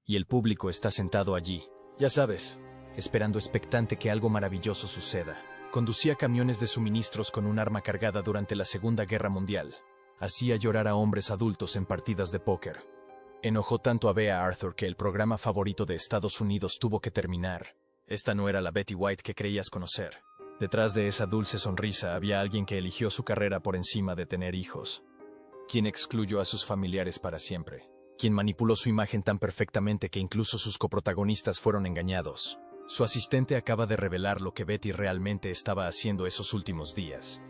y el público está sentado allí, ya sabes, esperando expectante que algo maravilloso suceda. Conducía camiones de suministros con un arma cargada durante la Segunda Guerra Mundial. Hacía llorar a hombres adultos en partidas de póker. Enojó tanto a Bea Arthur que el programa favorito de Estados Unidos tuvo que terminar. Esta no era la Betty White que creías conocer. Detrás de esa dulce sonrisa había alguien que eligió su carrera por encima de tener hijos. Quien excluyó a sus familiares para siempre. Quien manipuló su imagen tan perfectamente que incluso sus coprotagonistas fueron engañados. Su asistente acaba de revelar lo que Betty realmente estaba haciendo esos últimos días.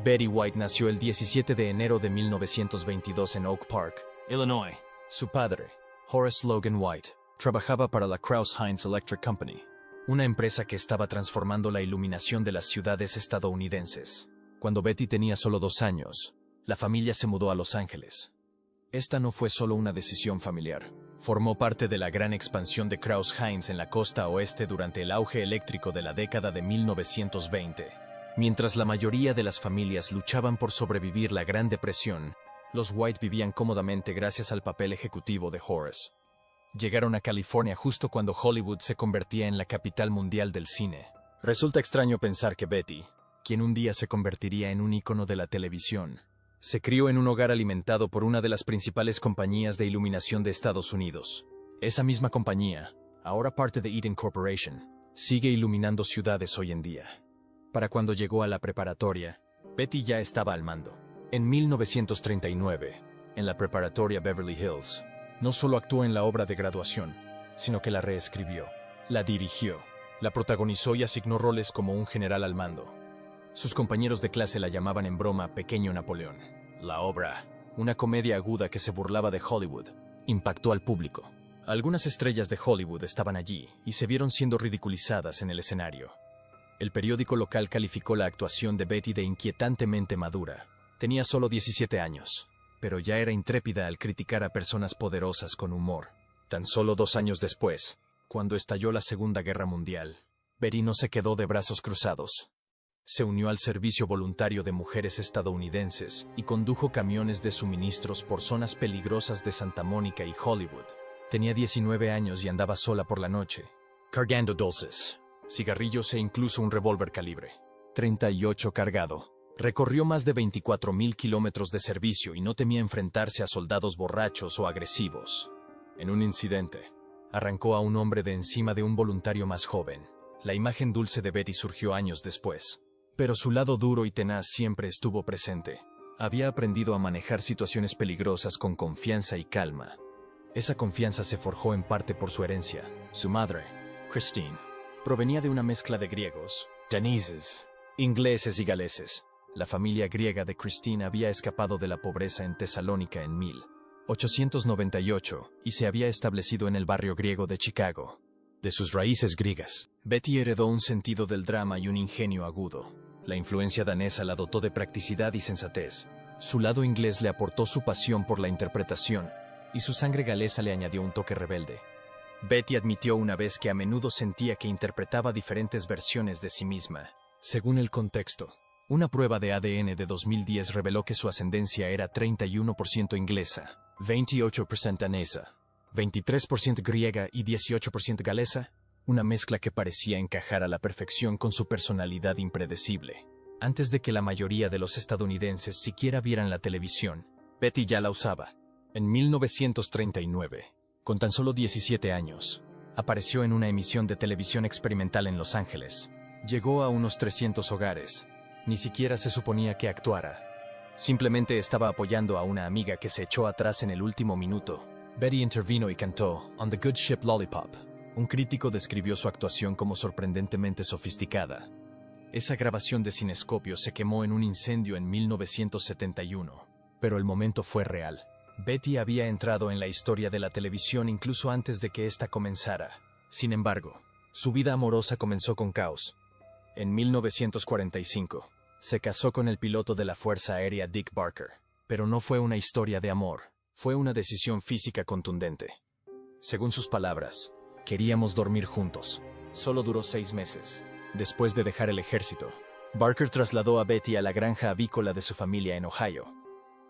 Betty White nació el 17 de enero de 1922 en Oak Park, Illinois. Su padre, Horace Logan White, trabajaba para la Crouse-Hinds Electric Company, una empresa que estaba transformando la iluminación de las ciudades estadounidenses. Cuando Betty tenía solo 2 años, la familia se mudó a Los Ángeles. Esta no fue solo una decisión familiar. Formó parte de la gran expansión de Crouse-Hinds en la costa oeste durante el auge eléctrico de la década de 1920. Mientras la mayoría de las familias luchaban por sobrevivir la Gran Depresión, los White vivían cómodamente gracias al papel ejecutivo de Horace. Llegaron a California justo cuando Hollywood se convertía en la capital mundial del cine. Resulta extraño pensar que Betty, quien un día se convertiría en un ícono de la televisión, se crió en un hogar alimentado por una de las principales compañías de iluminación de Estados Unidos. Esa misma compañía, ahora parte de Eaton Corporation, sigue iluminando ciudades hoy en día. Para cuando llegó a la preparatoria, Betty ya estaba al mando. En 1939, en la preparatoria Beverly Hills, no solo actuó en la obra de graduación, sino que la reescribió, la dirigió, la protagonizó y asignó roles como un general al mando. Sus compañeros de clase la llamaban en broma Pequeño Napoleón. La obra, una comedia aguda que se burlaba de Hollywood, impactó al público. Algunas estrellas de Hollywood estaban allí y se vieron siendo ridiculizadas en el escenario. El periódico local calificó la actuación de Betty de inquietantemente madura. Tenía solo 17 años, pero ya era intrépida al criticar a personas poderosas con humor. Tan solo 2 años después, cuando estalló la Segunda Guerra Mundial, Betty no se quedó de brazos cruzados. Se unió al Servicio Voluntario de Mujeres Estadounidenses y condujo camiones de suministros por zonas peligrosas de Santa Mónica y Hollywood. Tenía 19 años y andaba sola por la noche, cargando dulces, cigarrillos e incluso un revólver calibre .38 cargado. Recorrió más de 24,000 kilómetros de servicio y no temía enfrentarse a soldados borrachos o agresivos. En un incidente, arrancó a un hombre de encima de un voluntario más joven. La imagen dulce de Betty surgió años después. Pero su lado duro y tenaz siempre estuvo presente. Había aprendido a manejar situaciones peligrosas con confianza y calma. Esa confianza se forjó en parte por su herencia. Su madre, Christine, provenía de una mezcla de griegos, daneses, ingleses y galeses. La familia griega de Christine había escapado de la pobreza en Tesalónica en 1898 y se había establecido en el barrio griego de Chicago. De sus raíces griegas, Betty heredó un sentido del drama y un ingenio agudo. La influencia danesa la dotó de practicidad y sensatez. Su lado inglés le aportó su pasión por la interpretación, y su sangre galesa le añadió un toque rebelde. Betty admitió una vez que a menudo sentía que interpretaba diferentes versiones de sí misma, según el contexto. Una prueba de ADN de 2010 reveló que su ascendencia era 31% inglesa, 28% danesa, 23% griega y 18% galesa, una mezcla que parecía encajar a la perfección con su personalidad impredecible. Antes de que la mayoría de los estadounidenses siquiera vieran la televisión, Betty ya la usaba. En 1939, con tan solo 17 años, apareció en una emisión de televisión experimental en Los Ángeles. Llegó a unos 300 hogares. Ni siquiera se suponía que actuara. Simplemente estaba apoyando a una amiga que se echó atrás en el último minuto. Betty intervino y cantó On the Good Ship Lollipop. Un crítico describió su actuación como sorprendentemente sofisticada. Esa grabación de cinescopio se quemó en un incendio en 1971, pero el momento fue real. Betty había entrado en la historia de la televisión incluso antes de que ésta comenzara. Sin embargo, su vida amorosa comenzó con caos. En 1945, se casó con el piloto de la Fuerza Aérea Dick Barker, pero no fue una historia de amor, fue una decisión física contundente. Según sus palabras, queríamos dormir juntos. Solo duró 6 meses. Después de dejar el ejército, Barker trasladó a Betty a la granja avícola de su familia en Ohio.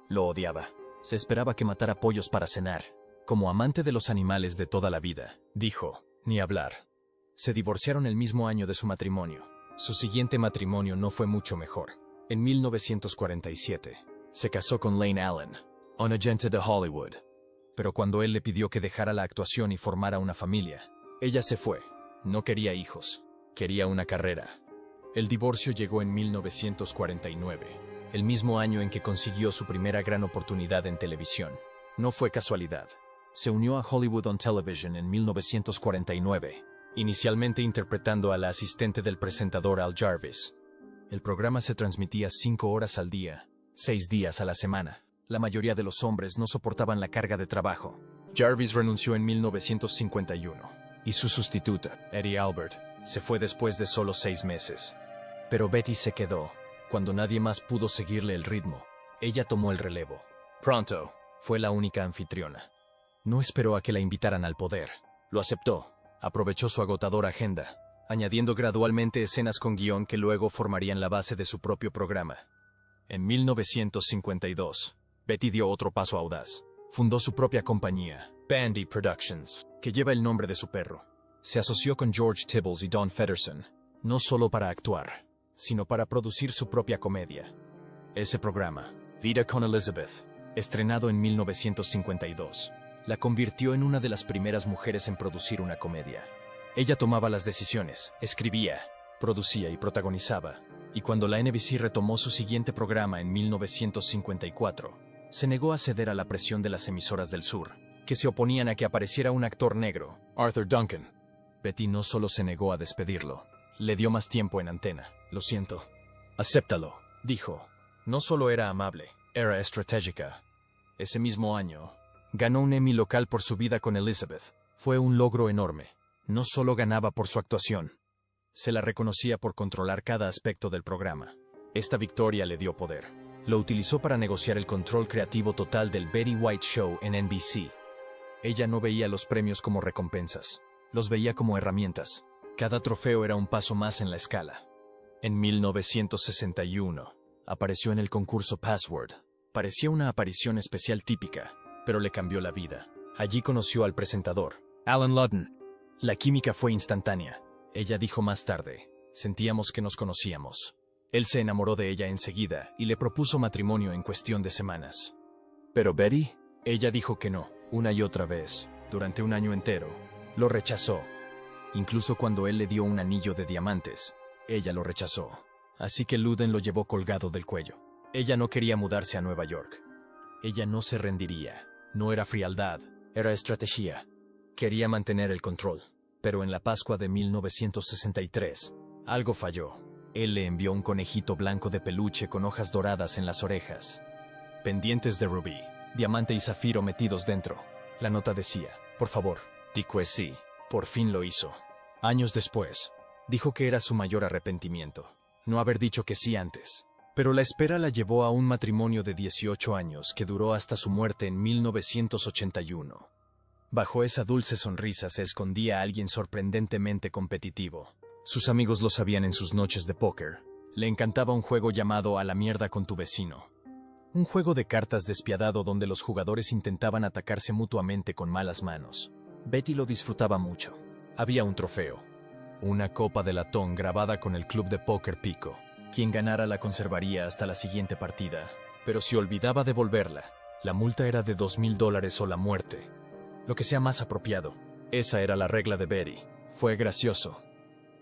Lo odiaba. Se esperaba que matara pollos para cenar. Como amante de los animales de toda la vida, dijo, ni hablar. Se divorciaron el mismo año de su matrimonio. Su siguiente matrimonio no fue mucho mejor. En 1947, se casó con Lane Allen, un agente de Hollywood. Pero cuando él le pidió que dejara la actuación y formara una familia, ella se fue. No quería hijos, quería una carrera. El divorcio llegó en 1949, el mismo año en que consiguió su primera gran oportunidad en televisión. No fue casualidad. Se unió a Hollywood on Television en 1949, inicialmente interpretando a la asistente del presentador Al Jarvis. El programa se transmitía 5 horas al día, 6 días a la semana. La mayoría de los hombres no soportaban la carga de trabajo. Jarvis renunció en 1951, y su sustituta, Eddie Albert, se fue después de solo 6 meses. Pero Betty se quedó. Cuando nadie más pudo seguirle el ritmo, ella tomó el relevo. Pronto, fue la única anfitriona. No esperó a que la invitaran al poder. Lo aceptó. Aprovechó su agotadora agenda, añadiendo gradualmente escenas con guión que luego formarían la base de su propio programa. En 1952, Betty dio otro paso audaz. Fundó su propia compañía, Bandy Productions, que lleva el nombre de su perro. Se asoció con George Tibbles y Don Fedderson, no solo para actuar, sino para producir su propia comedia. Ese programa, Vida con Elizabeth, estrenado en 1952, la convirtió en una de las primeras mujeres en producir una comedia. Ella tomaba las decisiones, escribía, producía y protagonizaba, y cuando la NBC retomó su siguiente programa en 1954, se negó a ceder a la presión de las emisoras del sur, que se oponían a que apareciera un actor negro, Arthur Duncan. Betty no solo se negó a despedirlo, le dio más tiempo en antena. Lo siento. Acéptalo, dijo. No solo era amable, era estratégica. Ese mismo año, ganó un Emmy local por su vida con Elizabeth. Fue un logro enorme. No solo ganaba por su actuación, se la reconocía por controlar cada aspecto del programa. Esta victoria le dio poder. Lo utilizó para negociar el control creativo total del Betty White Show en NBC. Ella no veía los premios como recompensas, los veía como herramientas. Cada trofeo era un paso más en la escala. En 1961, apareció en el concurso Password. Parecía una aparición especial típica, pero le cambió la vida. Allí conoció al presentador, Alan Ludden. La química fue instantánea. Ella dijo más tarde, sentíamos que nos conocíamos. Él se enamoró de ella enseguida y le propuso matrimonio en cuestión de semanas. Pero Betty, ella dijo que no, una y otra vez, durante un año entero. Lo rechazó. Incluso cuando él le dio un anillo de diamantes, ella lo rechazó. Así que Ludden lo llevó colgado del cuello. Ella no quería mudarse a Nueva York. Ella no se rendiría. No era frialdad, era estrategia. Quería mantener el control. Pero en la Pascua de 1963, algo falló. Él le envió un conejito blanco de peluche con hojas doradas en las orejas, pendientes de rubí, diamante y zafiro metidos dentro. La nota decía, por favor, dijo sí. Por fin lo hizo. Años después, dijo que era su mayor arrepentimiento, no haber dicho que sí antes. Pero la espera la llevó a un matrimonio de 18 años que duró hasta su muerte en 1981. Bajo esa dulce sonrisa se escondía alguien sorprendentemente competitivo. Sus amigos lo sabían en sus noches de póker. Le encantaba un juego llamado A la mierda con tu vecino. Un juego de cartas despiadado donde los jugadores intentaban atacarse mutuamente con malas manos. Betty lo disfrutaba mucho. Había un trofeo, una copa de latón grabada con el club de póker Pico. Quien ganara la conservaría hasta la siguiente partida, pero si olvidaba devolverla, la multa era de $2,000 o la muerte. Lo que sea más apropiado. Esa era la regla de Betty. Fue gracioso,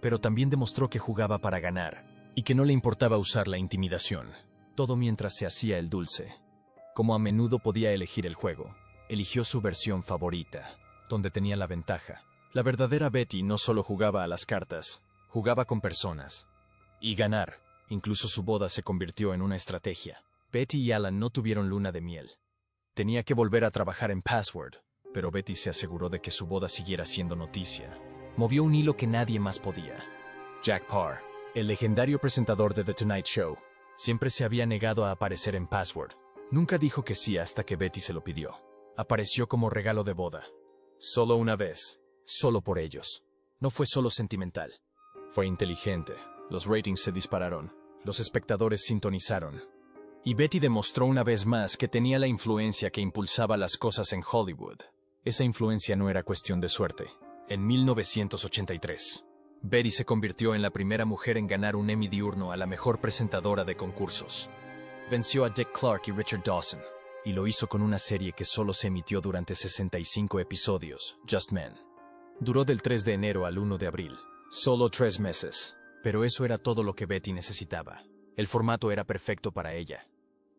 pero también demostró que jugaba para ganar y que no le importaba usar la intimidación. Todo mientras se hacía el dulce. Como a menudo podía elegir el juego, eligió su versión favorita, donde tenía la ventaja. La verdadera Betty no solo jugaba a las cartas, jugaba con personas. Y ganar. Incluso su boda se convirtió en una estrategia. Betty y Alan no tuvieron luna de miel. Tenía que volver a trabajar en Password, pero Betty se aseguró de que su boda siguiera siendo noticia. Movió un hilo que nadie más podía. Jack Paar, el legendario presentador de The Tonight Show, siempre se había negado a aparecer en Password. Nunca dijo que sí hasta que Betty se lo pidió. Apareció como regalo de boda. Solo una vez. Solo por ellos. No fue solo sentimental. Fue inteligente. Los ratings se dispararon. Los espectadores sintonizaron. Y Betty demostró una vez más que tenía la influencia que impulsaba las cosas en Hollywood. Esa influencia no era cuestión de suerte. En 1983, Betty se convirtió en la primera mujer en ganar un Emmy diurno a la mejor presentadora de concursos. Venció a Dick Clark y Richard Dawson, y lo hizo con una serie que solo se emitió durante 65 episodios, Just Men. Duró del 3 de enero al 1 de abril, solo 3 meses, pero eso era todo lo que Betty necesitaba. El formato era perfecto para ella.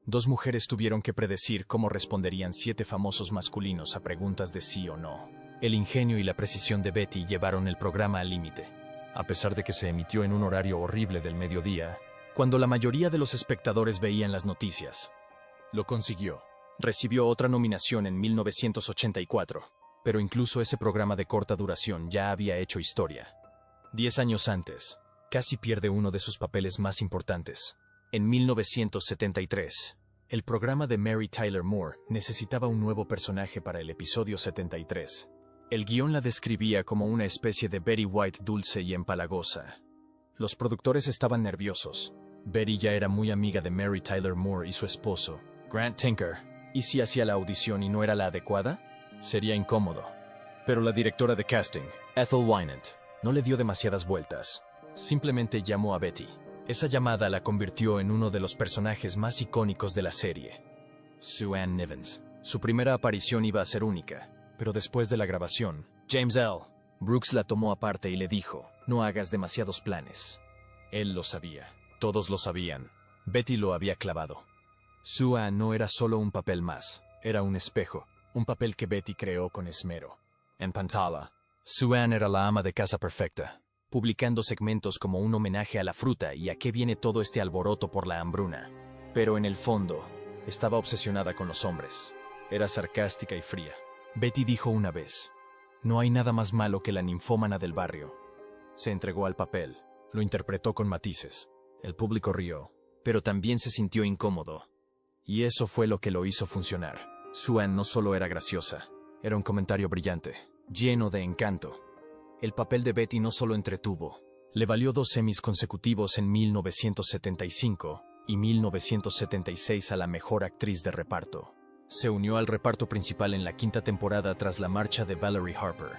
2 mujeres tuvieron que predecir cómo responderían 7 famosos masculinos a preguntas de sí o no. El ingenio y la precisión de Betty llevaron el programa al límite. A pesar de que se emitió en un horario horrible del mediodía, cuando la mayoría de los espectadores veían las noticias, lo consiguió. Recibió otra nominación en 1984, pero incluso ese programa de corta duración ya había hecho historia. 10 años antes, casi pierde uno de sus papeles más importantes. En 1973, el programa de Mary Tyler Moore necesitaba un nuevo personaje para el episodio 73. El guión la describía como una especie de Betty White dulce y empalagosa. Los productores estaban nerviosos. Betty ya era muy amiga de Mary Tyler Moore y su esposo, Grant Tinker. ¿Y si hacía la audición y no era la adecuada? Sería incómodo. Pero la directora de casting, Ethel Wynant, no le dio demasiadas vueltas. Simplemente llamó a Betty. Esa llamada la convirtió en uno de los personajes más icónicos de la serie. Sue Ann Nivens. Su primera aparición iba a ser única, pero después de la grabación, James L. Brooks la tomó aparte y le dijo, no hagas demasiados planes. Él lo sabía. Todos lo sabían. Betty lo había clavado. Sue Ann no era solo un papel más, era un espejo, un papel que Betty creó con esmero. En pantalla, Sue Ann era la ama de casa perfecta, publicando segmentos como un homenaje a la fruta y a qué viene todo este alboroto por la hambruna. Pero en el fondo, estaba obsesionada con los hombres. Era sarcástica y fría. Betty dijo una vez, no hay nada más malo que la ninfómana del barrio. Se entregó al papel, lo interpretó con matices. El público rió, pero también se sintió incómodo. Y eso fue lo que lo hizo funcionar. Sue Ann no solo era graciosa, era un comentario brillante, lleno de encanto. El papel de Betty no solo entretuvo, le valió 2 Emmys consecutivos en 1975 y 1976 a la mejor actriz de reparto. Se unió al reparto principal en la 5ª temporada tras la marcha de Valerie Harper.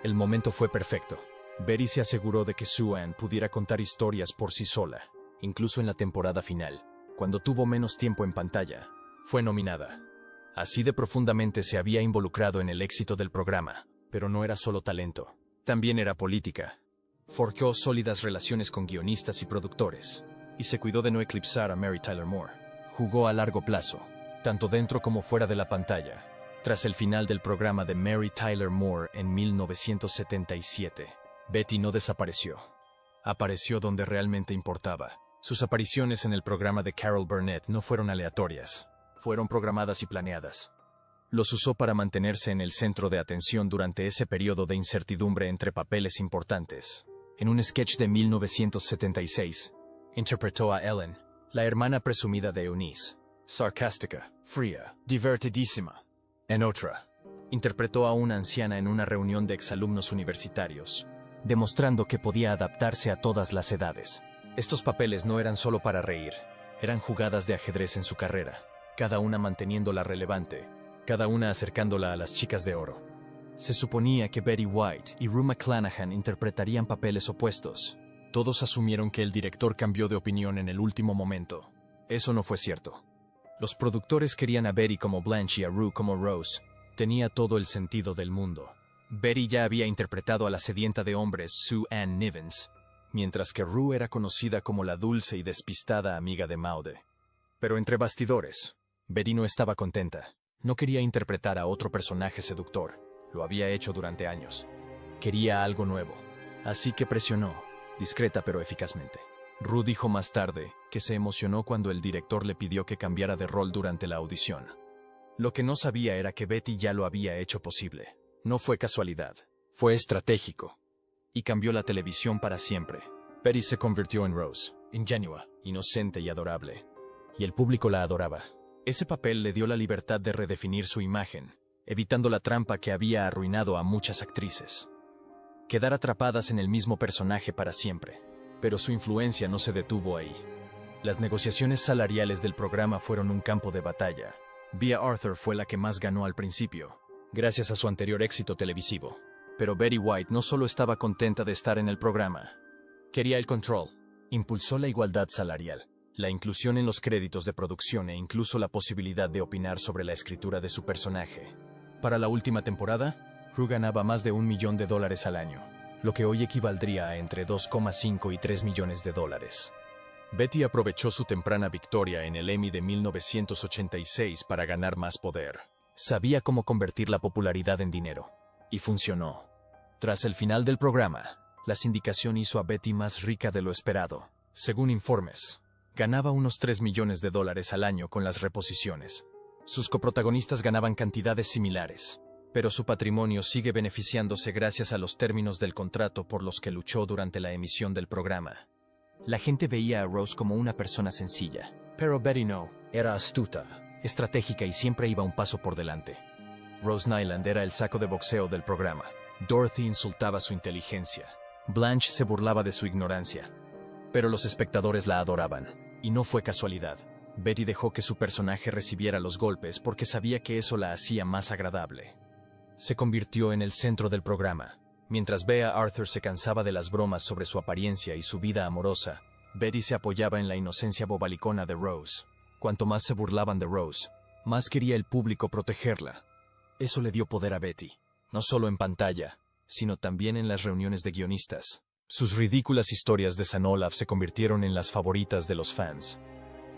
El momento fue perfecto. Betty se aseguró de que Sue Ann pudiera contar historias por sí sola, incluso en la temporada final. Cuando tuvo menos tiempo en pantalla, fue nominada. Así de profundamente se había involucrado en el éxito del programa, pero no era solo talento, también era política. Forjó sólidas relaciones con guionistas y productores, y se cuidó de no eclipsar a Mary Tyler Moore. Jugó a largo plazo, tanto dentro como fuera de la pantalla. Tras el final del programa de Mary Tyler Moore en 1977, Betty no desapareció. Apareció donde realmente importaba. Sus apariciones en el programa de Carol Burnett no fueron aleatorias, fueron programadas y planeadas. Los usó para mantenerse en el centro de atención durante ese periodo de incertidumbre entre papeles importantes. En un sketch de 1976, interpretó a Ellen, la hermana presumida de Eunice, sarcástica, fría, divertidísima. En otra, interpretó a una anciana en una reunión de exalumnos universitarios, demostrando que podía adaptarse a todas las edades. Estos papeles no eran solo para reír, eran jugadas de ajedrez en su carrera, cada una manteniéndola relevante, cada una acercándola a las chicas de oro. Se suponía que Betty White y Rue McClanahan interpretarían papeles opuestos. Todos asumieron que el director cambió de opinión en el último momento. Eso no fue cierto. Los productores querían a Betty como Blanche y a Rue como Rose. Tenía todo el sentido del mundo. Betty ya había interpretado a la sedienta de hombres Sue Ann Nivens, mientras que Rue era conocida como la dulce y despistada amiga de Maude. Pero entre bastidores, Betty no estaba contenta. No quería interpretar a otro personaje seductor. Lo había hecho durante años. Quería algo nuevo. Así que presionó, discreta pero eficazmente. Rue dijo más tarde que se emocionó cuando el director le pidió que cambiara de rol durante la audición. Lo que no sabía era que Betty ya lo había hecho posible. No fue casualidad, fue estratégico. Y cambió la televisión para siempre. Betty se convirtió en Rose, ingenua, inocente y adorable. Y el público la adoraba. Ese papel le dio la libertad de redefinir su imagen, evitando la trampa que había arruinado a muchas actrices. Quedar atrapadas en el mismo personaje para siempre. Pero su influencia no se detuvo ahí. Las negociaciones salariales del programa fueron un campo de batalla. Bea Arthur fue la que más ganó al principio, gracias a su anterior éxito televisivo. Pero Betty White no solo estaba contenta de estar en el programa. Quería el control. Impulsó la igualdad salarial, la inclusión en los créditos de producción e incluso la posibilidad de opinar sobre la escritura de su personaje. Para la última temporada, Rue ganaba más de $1 millón al año, lo que hoy equivaldría a entre 2,5 y 3 millones de dólares. Betty aprovechó su temprana victoria en el Emmy de 1986 para ganar más poder. Sabía cómo convertir la popularidad en dinero. Y funcionó. Tras el final del programa, la sindicación hizo a Betty más rica de lo esperado. Según informes, ganaba unos 3 millones de dólares al año con las reposiciones. Sus coprotagonistas ganaban cantidades similares, pero su patrimonio sigue beneficiándose gracias a los términos del contrato por los que luchó durante la emisión del programa. La gente veía a Rose como una persona sencilla, pero Betty no. Era astuta, estratégica y siempre iba un paso por delante. Rose Nyland era el saco de boxeo del programa. Dorothy insultaba su inteligencia. Blanche se burlaba de su ignorancia. Pero los espectadores la adoraban. Y no fue casualidad. Betty dejó que su personaje recibiera los golpes porque sabía que eso la hacía más agradable. Se convirtió en el centro del programa. Mientras Bea Arthur se cansaba de las bromas sobre su apariencia y su vida amorosa, Betty se apoyaba en la inocencia bobalicona de Rose. Cuanto más se burlaban de Rose, más quería el público protegerla. Eso le dio poder a Betty, no solo en pantalla, sino también en las reuniones de guionistas. Sus ridículas historias de San Olaf se convirtieron en las favoritas de los fans.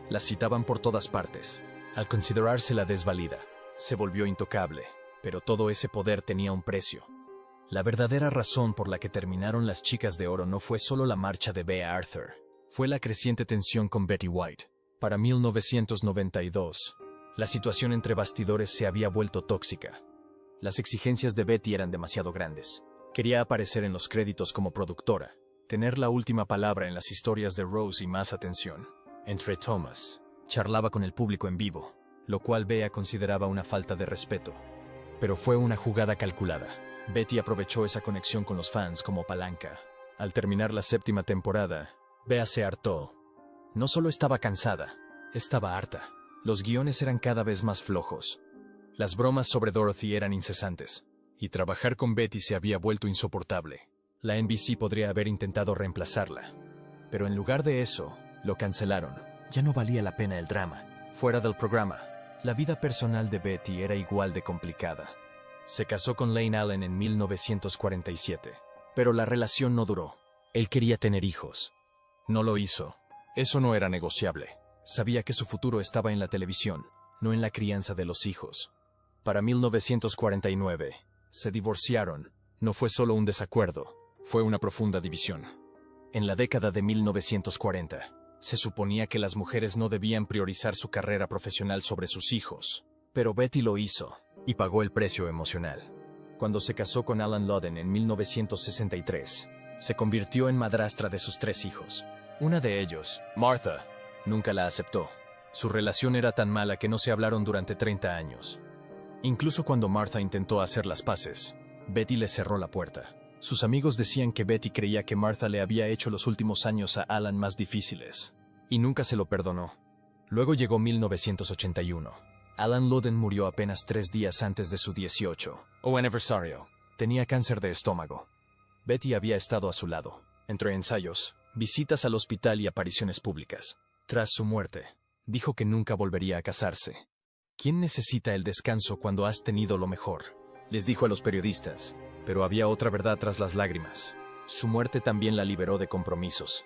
Las citaban por todas partes. Al considerársela desvalida, se volvió intocable, pero todo ese poder tenía un precio. La verdadera razón por la que terminaron Las Chicas de Oro no fue solo la marcha de Bea Arthur, fue la creciente tensión con Betty White. Para 1992, la situación entre bastidores se había vuelto tóxica. Las exigencias de Betty eran demasiado grandes. Quería aparecer en los créditos como productora, tener la última palabra en las historias de Rose y más atención. Entre Thomas, charlaba con el público en vivo, lo cual Bea consideraba una falta de respeto. Pero fue una jugada calculada. Betty aprovechó esa conexión con los fans como palanca. Al terminar la 7ª temporada, Bea se hartó. No solo estaba cansada, estaba harta. Los guiones eran cada vez más flojos. Las bromas sobre Dorothy eran incesantes, y trabajar con Betty se había vuelto insoportable. La NBC podría haber intentado reemplazarla, pero en lugar de eso, lo cancelaron. Ya no valía la pena el drama. Fuera del programa, la vida personal de Betty era igual de complicada. Se casó con Lane Allen en 1947, pero la relación no duró. Él quería tener hijos. No lo hizo. Eso no era negociable. Sabía que su futuro estaba en la televisión, no en la crianza de los hijos. Para 1949, se divorciaron. No fue solo un desacuerdo, fue una profunda división. En la década de 1940, se suponía que las mujeres no debían priorizar su carrera profesional sobre sus hijos, pero Betty lo hizo, y pagó el precio emocional. Cuando se casó con Alan Loden en 1963, se convirtió en madrastra de sus 3 hijos. Una de ellos, Martha, nunca la aceptó. Su relación era tan mala que no se hablaron durante 30 años. Incluso cuando Martha intentó hacer las paces, Betty le cerró la puerta. Sus amigos decían que Betty creía que Martha le había hecho los últimos años a Alan más difíciles, y nunca se lo perdonó. Luego llegó 1981. Alan Loden murió apenas 3 días antes de su 18º aniversario. Tenía cáncer de estómago. Betty había estado a su lado, entre ensayos, visitas al hospital y apariciones públicas. Tras su muerte, dijo que nunca volvería a casarse. ¿Quién necesita el descanso cuando has tenido lo mejor?, les dijo a los periodistas. Pero había otra verdad tras las lágrimas. Su muerte también la liberó de compromisos.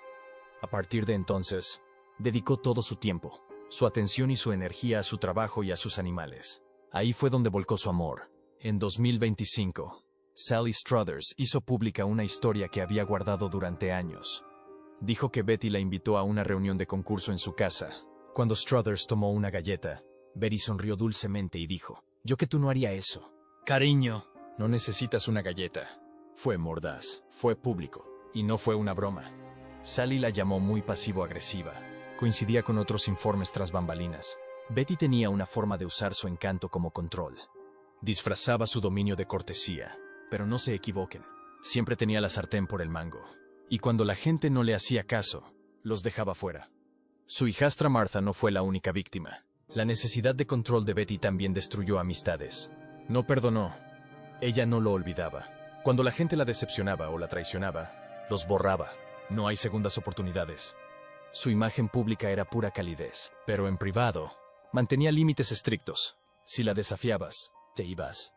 A partir de entonces, dedicó todo su tiempo, su atención y su energía a su trabajo y a sus animales. Ahí fue donde volcó su amor. En 2025, Sally Struthers hizo pública una historia que había guardado durante años. Dijo que Betty la invitó a una reunión de concurso en su casa. Cuando Struthers tomó una galleta, Betty sonrió dulcemente y dijo: «Yo que tú no haría eso. Cariño, no necesitas una galleta». Fue mordaz, fue público, y no fue una broma. Sally la llamó muy pasivo-agresiva. Coincidía con otros informes tras bambalinas. Betty tenía una forma de usar su encanto como control. Disfrazaba su dominio de cortesía, pero no se equivoquen, siempre tenía la sartén por el mango. Y cuando la gente no le hacía caso, los dejaba fuera. Su hijastra Martha no fue la única víctima. La necesidad de control de Betty también destruyó amistades. No perdonó. Ella no lo olvidaba. Cuando la gente la decepcionaba o la traicionaba, los borraba. No hay segundas oportunidades. Su imagen pública era pura calidez, pero en privado mantenía límites estrictos. Si la desafiabas, te ibas.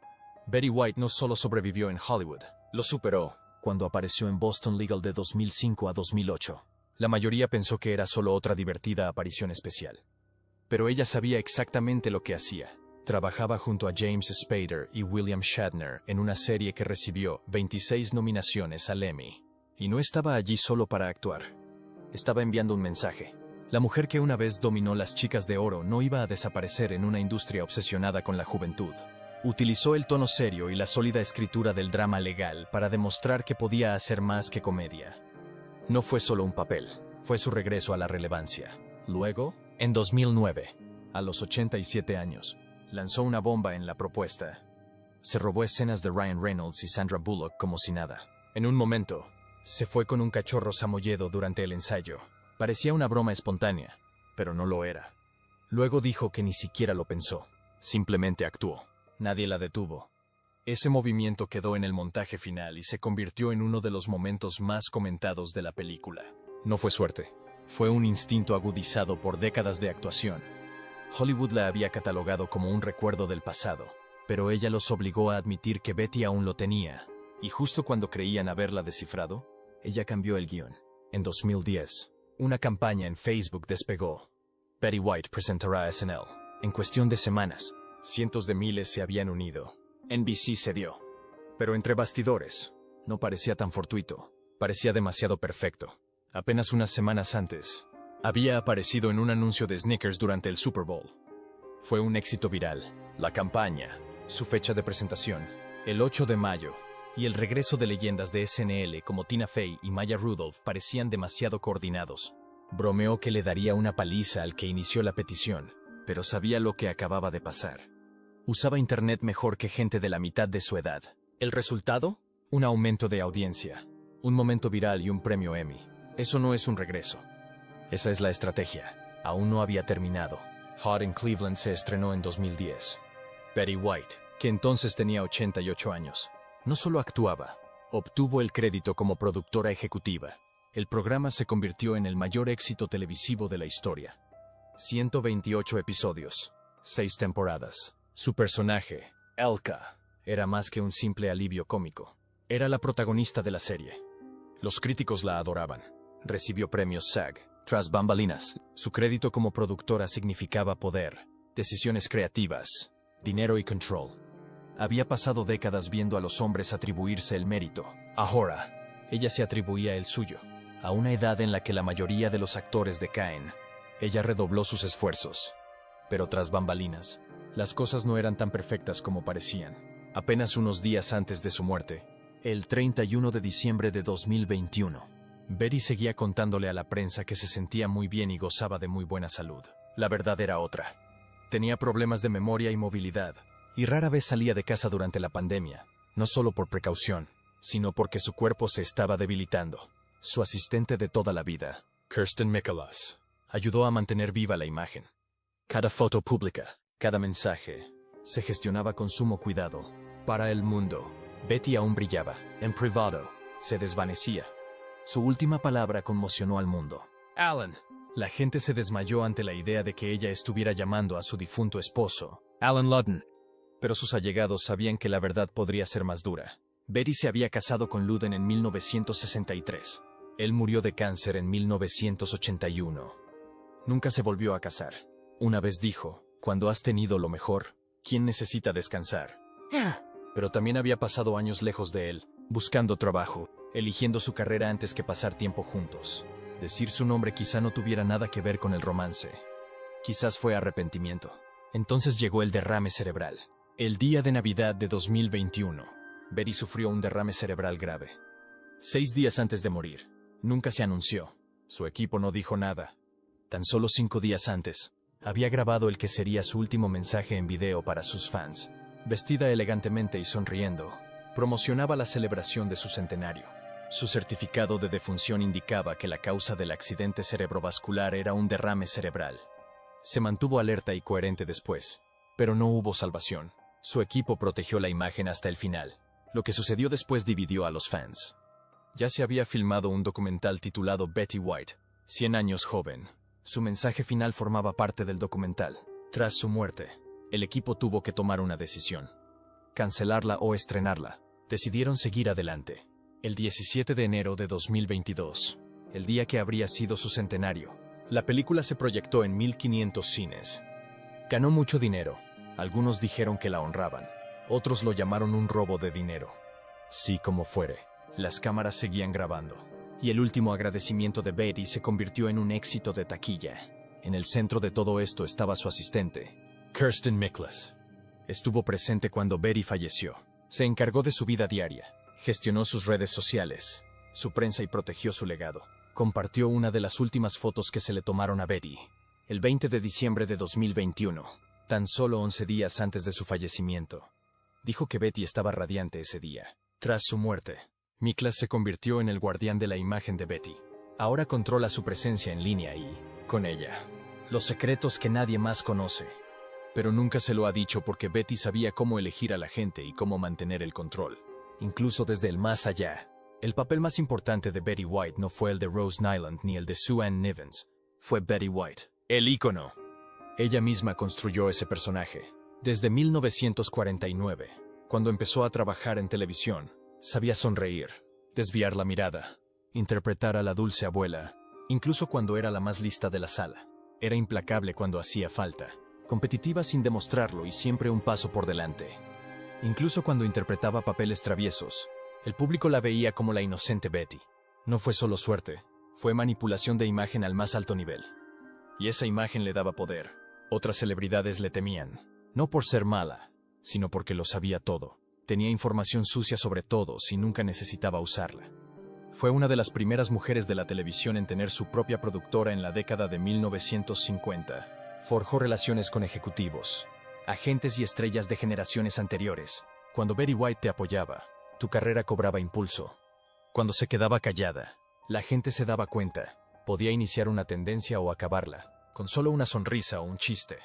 Betty White no solo sobrevivió en Hollywood, lo superó cuando apareció en Boston Legal de 2005 a 2008. La mayoría pensó que era solo otra divertida aparición especial. Pero ella sabía exactamente lo que hacía. Trabajaba junto a James Spader y William Shatner en una serie que recibió 26 nominaciones al Emmy. Y no estaba allí solo para actuar. Estaba enviando un mensaje. La mujer que una vez dominó las chicas de oro no iba a desaparecer en una industria obsesionada con la juventud. Utilizó el tono serio y la sólida escritura del drama legal para demostrar que podía hacer más que comedia. No fue solo un papel, fue su regreso a la relevancia. Luego, en 2009, a los 87 años, lanzó una bomba en la propuesta. Se robó escenas de Ryan Reynolds y Sandra Bullock como si nada. En un momento, se fue con un cachorro samoyedo durante el ensayo. Parecía una broma espontánea, pero no lo era. Luego dijo que ni siquiera lo pensó, simplemente actuó. Nadie la detuvo. Ese movimiento quedó en el montaje final y se convirtió en uno de los momentos más comentados de la película. No fue suerte, fue un instinto agudizado por décadas de actuación. Hollywood la había catalogado como un recuerdo del pasado, pero ella los obligó a admitir que Betty aún lo tenía, y justo cuando creían haberla descifrado, ella cambió el guión. En 2010, una campaña en Facebook despegó. Betty White presentará SNL. En cuestión de semanas, cientos de miles se habían unido. NBC cedió. Pero entre bastidores, no parecía tan fortuito. Parecía demasiado perfecto. Apenas unas semanas antes, había aparecido en un anuncio de Snickers durante el Super Bowl. Fue un éxito viral. La campaña, su fecha de presentación, el 8 de mayo, y el regreso de leyendas de SNL como Tina Fey y Maya Rudolph parecían demasiado coordinados. Bromeó que le daría una paliza al que inició la petición, pero sabía lo que acababa de pasar. Usaba Internet mejor que gente de la mitad de su edad. ¿El resultado? Un aumento de audiencia, un momento viral y un premio Emmy. Eso no es un regreso. Esa es la estrategia. Aún no había terminado. Hot in Cleveland se estrenó en 2010. Betty White, que entonces tenía 88 años, no solo actuaba, obtuvo el crédito como productora ejecutiva. El programa se convirtió en el mayor éxito televisivo de la historia. 128 episodios, 6 temporadas. Su personaje, Elka, era más que un simple alivio cómico. Era la protagonista de la serie. Los críticos la adoraban. Recibió premios SAG. Tras bambalinas, su crédito como productora significaba poder, decisiones creativas, dinero y control. Había pasado décadas viendo a los hombres atribuirse el mérito. Ahora, ella se atribuía el suyo. A una edad en la que la mayoría de los actores decaen, ella redobló sus esfuerzos. Pero tras bambalinas, las cosas no eran tan perfectas como parecían. Apenas unos días antes de su muerte, el 31 de diciembre de 2021, Betty seguía contándole a la prensa que se sentía muy bien y gozaba de muy buena salud. La verdad era otra. Tenía problemas de memoria y movilidad, y rara vez salía de casa durante la pandemia, no solo por precaución, sino porque su cuerpo se estaba debilitando. Su asistente de toda la vida, Kirsten Mikolas, ayudó a mantener viva la imagen. Cada foto pública, cada mensaje, se gestionaba con sumo cuidado. Para el mundo, Betty aún brillaba. En privado, se desvanecía. Su última palabra conmocionó al mundo. Alan. La gente se desmayó ante la idea de que ella estuviera llamando a su difunto esposo, Alan Ludden. Pero sus allegados sabían que la verdad podría ser más dura. Betty se había casado con Ludden en 1963. Él murió de cáncer en 1981. Nunca se volvió a casar. Una vez dijo, cuando has tenido lo mejor, ¿quién necesita descansar? Pero también había pasado años lejos de él, buscando trabajo, eligiendo su carrera antes que pasar tiempo juntos. Decir su nombre quizá no tuviera nada que ver con el romance. Quizás fue arrepentimiento. Entonces llegó el derrame cerebral. El día de Navidad de 2021, Betty sufrió un derrame cerebral grave. 6 días antes de morir. Nunca se anunció. Su equipo no dijo nada. Tan solo 5 días antes, había grabado el que sería su último mensaje en video para sus fans. Vestida elegantemente y sonriendo, promocionaba la celebración de su centenario. Su certificado de defunción indicaba que la causa del accidente cerebrovascular era un derrame cerebral. Se mantuvo alerta y coherente después, pero no hubo salvación. Su equipo protegió la imagen hasta el final. Lo que sucedió después dividió a los fans. Ya se había filmado un documental titulado Betty White, 100 años joven. Su mensaje final formaba parte del documental. Tras su muerte, el equipo tuvo que tomar una decisión: cancelarla o estrenarla. Decidieron seguir adelante. El 17 de enero de 2022, el día que habría sido su centenario, la película se proyectó en 1500 cines. Ganó mucho dinero. Algunos dijeron que la honraban. Otros lo llamaron un robo de dinero. Sí, como fuere, las cámaras seguían grabando. Y el último agradecimiento de Betty se convirtió en un éxito de taquilla. En el centro de todo esto estaba su asistente, Kirsten Miklas. Estuvo presente cuando Betty falleció. Se encargó de su vida diaria. Gestionó sus redes sociales, su prensa y protegió su legado. Compartió una de las últimas fotos que se le tomaron a Betty, el 20 de diciembre de 2021, tan solo 11 días antes de su fallecimiento. Dijo que Betty estaba radiante ese día. Tras su muerte, Miklas se convirtió en el guardián de la imagen de Betty. Ahora controla su presencia en línea y, con ella, los secretos que nadie más conoce. Pero nunca se lo ha dicho porque Betty sabía cómo elegir a la gente y cómo mantener el control, incluso desde el más allá. El papel más importante de Betty White no fue el de Rose Nyland ni el de Sue Ann Nivens. Fue Betty White, el ícono. Ella misma construyó ese personaje. Desde 1949, cuando empezó a trabajar en televisión, sabía sonreír, desviar la mirada, interpretar a la dulce abuela, incluso cuando era la más lista de la sala. Era implacable cuando hacía falta, competitiva sin demostrarlo y siempre un paso por delante. Incluso cuando interpretaba papeles traviesos, el público la veía como la inocente Betty. No fue solo suerte, fue manipulación de imagen al más alto nivel. Y esa imagen le daba poder. Otras celebridades le temían, no por ser mala, sino porque lo sabía todo. Tenía información sucia sobre todos y nunca necesitaba usarla. Fue una de las primeras mujeres de la televisión en tener su propia productora en la década de 1950. Forjó relaciones con ejecutivos, agentes y estrellas de generaciones anteriores. Cuando Betty White te apoyaba, tu carrera cobraba impulso. Cuando se quedaba callada, la gente se daba cuenta. Podía iniciar una tendencia o acabarla, con solo una sonrisa o un chiste.